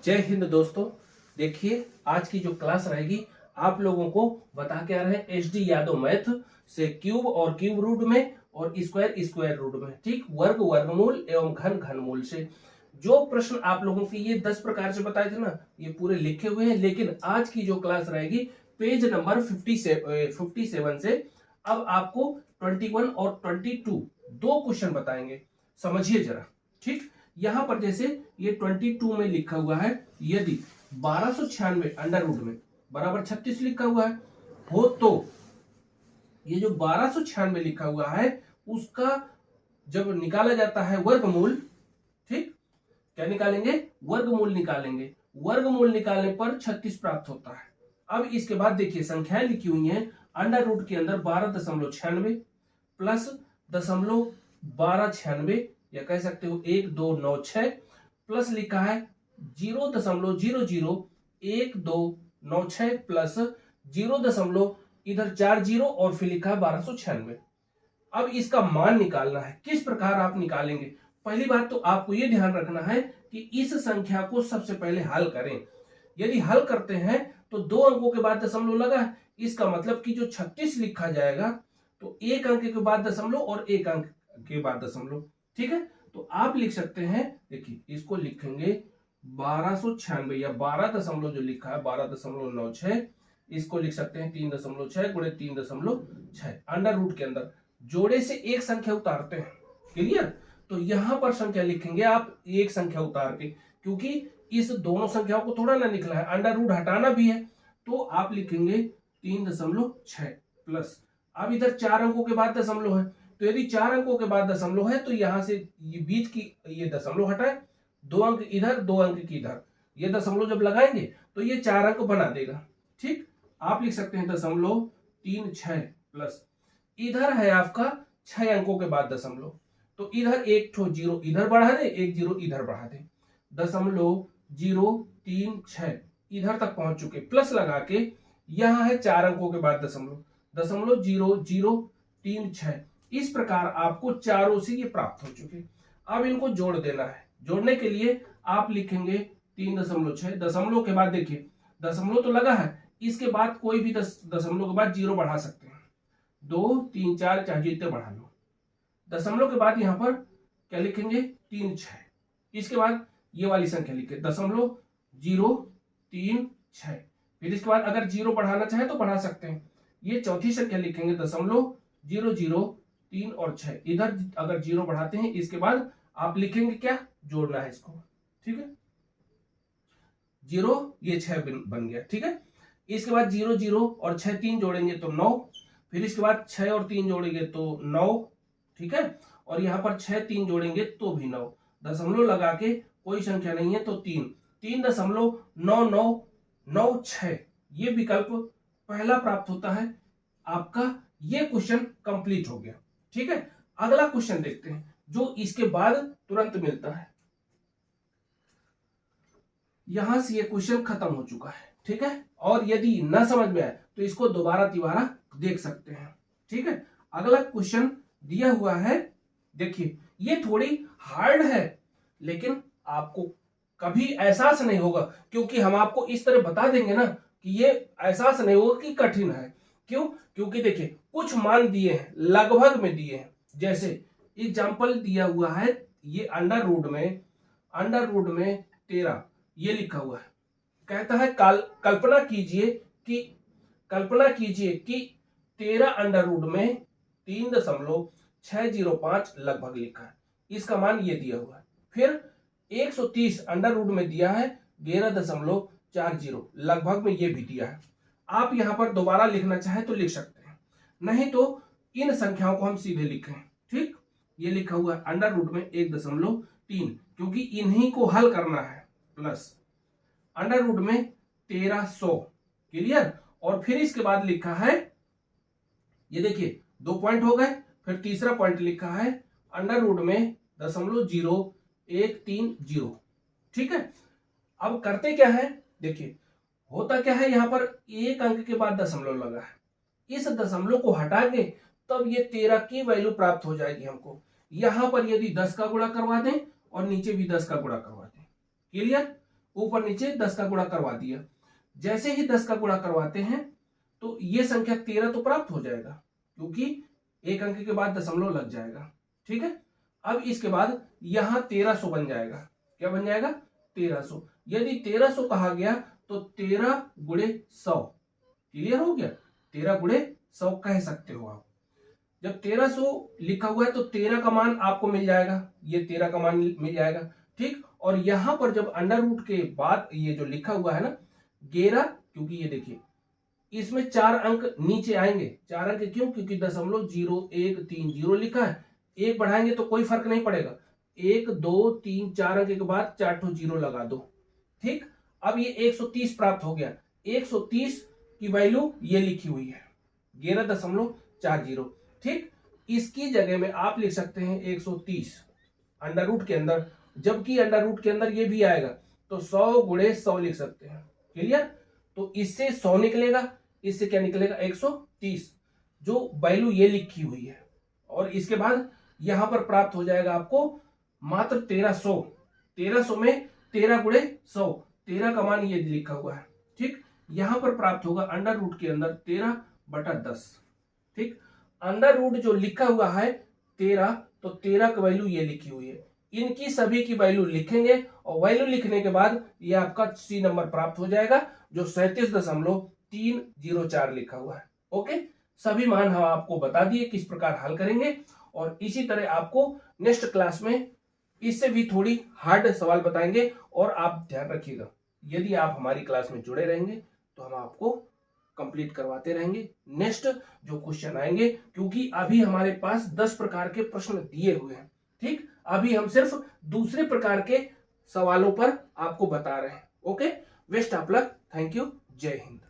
जय हिंद दोस्तों। देखिए आज की जो क्लास रहेगी आप लोगों को बता के आ रहे हैं एचडी यादव मैथ से क्यूब और क्यूब रूट में और स्क्वायर स्क्वायर रूट में, ठीक, वर्ग वर्गमूल एवं घन घनमूल से जो प्रश्न आप लोगों की ये 10 प्रकार से बताए थे ना, ये पूरे लिखे हुए हैं। लेकिन आज की जो क्लास रहेगी पेज नंबर 57 से अब आपको 21 और 22 दो क्वेश्चन बताएंगे, समझिए जरा। ठीक, यहां पर जैसे ये 22 में लिखा हुआ है, यदि 1296 अंडर रूट में बराबर 36 लिखा हुआ है हो तो ये जो 1296 लिखा हुआ है उसका जब निकाला जाता है वर्गमूल, ठीक, क्या निकालेंगे? वर्गमूल निकालेंगे। वर्गमूल निकालने पर 36 प्राप्त होता है। अब इसके बाद देखिए संख्याएं लिखी हुई हैं अंडर रूट के अंदर 12.96 प्लस 0.1296 या कह सकते हो 1296 प्लस लिखा है 0.001296 प्लस 0. इधर 40 और फिर लिखा है 1296। अब इसका मान निकालना है। किस प्रकार आप निकालेंगे? पहली बात तो आपको यह ध्यान रखना है कि इस संख्या को सबसे पहले हल करें। यदि हल करते हैं तो 2 अंकों के बाद दशमलव लगा है, इसका मतलब कि जो 36 लिखा जाएगा तो 1 अंक के बाद दशमलव और 1 अंक के बाद दशमलव, ठीक है। तो आप लिख सकते हैं, देखिए इसको लिखेंगे 1296 या 12 दशमलव जो लिखा है 12.96, इसको लिख सकते हैं 3.6 गुणे 3.6 अंडर रूट के अंदर जोड़े से एक संख्या उतारते हैं। क्लियर? तो यहां पर संख्या लिखेंगे आप एक संख्या उतार के, क्योंकि इस दोनों संख्याओं को थोड़ा ना निकला है, अंडर रूट हटाना भी है, तो आप लिखेंगे 3.6 प्लस, अब इधर 4 अंकों के बाद दशमलव है, तो यदि 4 अंकों के बाद दशमलव है तो यहां से ये बीच की ये दशमलव हटाए, 2 अंक इधर 2 अंक की इधर, ये दशमलव जब लगाएंगे तो ये 4 अंक बना देगा। ठीक, आप लिख सकते हैं 0.36 प्लस इधर है आपका 6 अंकों के बाद दशमलव, तो इधर एक ठो जीरो इधर बढ़ा दे, एक जीरो इधर बढ़ा दे, 0.036 इधर तक पहुंच चुके, प्लस लगा के यहां है 4 अंकों के बाद दशमलव, 0.0036। इस प्रकार आपको चारों से ये प्राप्त हो चुके। अब इनको जोड़ देना है। जोड़ने के लिए आप लिखेंगे 3.6, दशमलव के बाद देखिए दशमलव तो लगा है, इसके बाद कोई भी दशमलव के बाद जीरो बढ़ा सकते हैं, 2 3 4 चाहे जितने बढ़ा लो। दशमलव के बाद यहां पर क्या लिखेंगे 3 6, इसके बाद ये वाली संख्या लिखे 0.036, फिर इसके बाद अगर जीरो बढ़ाना चाहे तो बढ़ा सकते हैं, ये चौथी संख्या लिखेंगे 0.003 और 6, इधर अगर जीरो बढ़ाते हैं इसके बाद आप लिखेंगे क्या, जोड़ना है इसको, ठीक है, 0 ये 6 बन गया, ठीक है। इसके बाद 0 0 और 6 3 जोड़ेंगे तो 9, फिर इसके बाद 6 और 3 जोड़ेंगे तो 9, ठीक है, और यहां पर 6 3 जोड़ेंगे तो भी 9, दशमलव लगा के कोई संख्या नहीं है तो 3.9996 ये विकल्प पहला प्राप्त होता है आपका। ये क्वेश्चन कंप्लीट हो गया, ठीक है। अगला क्वेश्चन देखते हैं जो इसके बाद तुरंत मिलता है। यहां से ये क्वेश्चन खत्म हो चुका है, ठीक है, और यदि न समझ में आए तो इसको दोबारा तिबारा देख सकते हैं, ठीक है। अगला क्वेश्चन दिया हुआ है, देखिए ये थोड़ी हार्ड है लेकिन आपको कभी एहसास नहीं होगा, क्योंकि हम आपको इस तरह बता देंगे ना कि ये एहसास नहीं होगा कि कठिन है। क्यों? क्योंकि देखिए कुछ मान दिए हैं, लगभग में दिए हैं, जैसे एग्जाम्पल दिया हुआ है ये अंडर रूट में 13 ये लिखा हुआ है, कहता है कल्पना कीजिए कि 13 अंडर रूट में 3.605 लगभग लिखा है, इसका मान ये दिया हुआ है। फिर 130 अंडर रूट में दिया है 11.40 लगभग में ये भी दिया है। आप यहां पर दोबारा लिखना चाहे तो लिख सकते हैं, नहीं तो इन संख्याओं को हम सीधे लिखें, ठीक। ये लिखा हुआ है अंडर रूट में 1.3 क्योंकि इन्हीं को हल करना है, प्लस अंडर रूट में 1300, क्लियर। और फिर इसके बाद लिखा है, ये देखिए 2 पॉइंट हो गए, फिर तीसरा पॉइंट लिखा है अंडर रूट में 0.0130, ठीक है। अब करते क्या है, देखिए होता क्या है, यहां पर एक अंक के बाद दशमलव लगा है, इस दशमलव को हटा के तब ये 13 की वैल्यू प्राप्त हो जाएगी हमको। यहां पर यदि 10 का गुणा करवा दें और नीचे भी 10 का गुणा करवा दें, क्लियर, ऊपर नीचे 10 का गुणा करवा दिया। जैसे ही 10 का गुणा करवाते हैं तो ये संख्या 13 तो प्राप्त हो जाएगा, क्योंकि एक अंक के बाद दशमलव लग जाएगा। ठीक है, अब इसके बाद यहां 1300 बन जाएगा। क्या बन जाएगा? 1300। यदि 1300 कहा गया तो 13 गुणे 100। क्लियर हो गया? 13 गुणे 100 कह सकते हो आप। जब 1300 लिखा हुआ है तो 13 का मान आपको मिल जाएगा, ये 13 का मान मिल जाएगा। ठीक, और यहां पर जब अंडर रूट के बाद ये जो लिखा हुआ है ना 11, क्योंकि ये देखिए इसमें 4 अंक नीचे आएंगे। 4 अंक क्यों? क्योंकि 0.0130 लिखा है, एक बढ़ाएंगे तो कोई फर्क नहीं पड़ेगा। 1 2 3 4 अंक के बाद 4 ठो जीरो लगा दो। ठीक, अब ये 130 प्राप्त हो गया। 130 की वैल्यू ये लिखी हुई है 11.40। ठीक, इसकी जगह में आप लिख सकते हैं 130 अंडर रूट के अंदर, जबकि अंडर रूट के अंदर ये भी आएगा तो 100 गुणे 100 लिख सकते हैं। क्लियर? तो इससे 100 निकलेगा, इससे क्या निकलेगा? 130, जो वैल्यू ये लिखी हुई है। और इसके बाद यहां पर प्राप्त हो जाएगा आपको मात्र 1300। 1300 में 13 गुणे 100, 13 का मान ये लिखा हुआ है। ठीक, यहां पर प्राप्त होगा अंडर रूट के अंदर 13/10। ठीक, अंडर रूट जो लिखा हुआ है 13, तो 13 की वैल्यू ये लिखी हुई है। इनकी सभी की वैल्यू लिखेंगे और वैल्यू लिखने के बाद ये आपका सी नंबर प्राप्त हो जाएगा, जो 37.304 लिखा हुआ है। ओके, सभी मान हम आपको बता दिए किस प्रकार हल करेंगे, और इसी तरह आपको नेक्स्ट क्लास में इससे भी थोड़ी हार्ड सवाल बताएंगे। और आप ध्यान रखिएगा, यदि आप हमारी क्लास में जुड़े रहेंगे तो हम आपको कंप्लीट करवाते रहेंगे नेक्स्ट जो क्वेश्चन आएंगे, क्योंकि अभी हमारे पास 10 प्रकार के प्रश्न दिए हुए हैं। ठीक, अभी हम सिर्फ दूसरे प्रकार के सवालों पर आपको बता रहे हैं। Okay, best of luck, thank you, जय हिंद।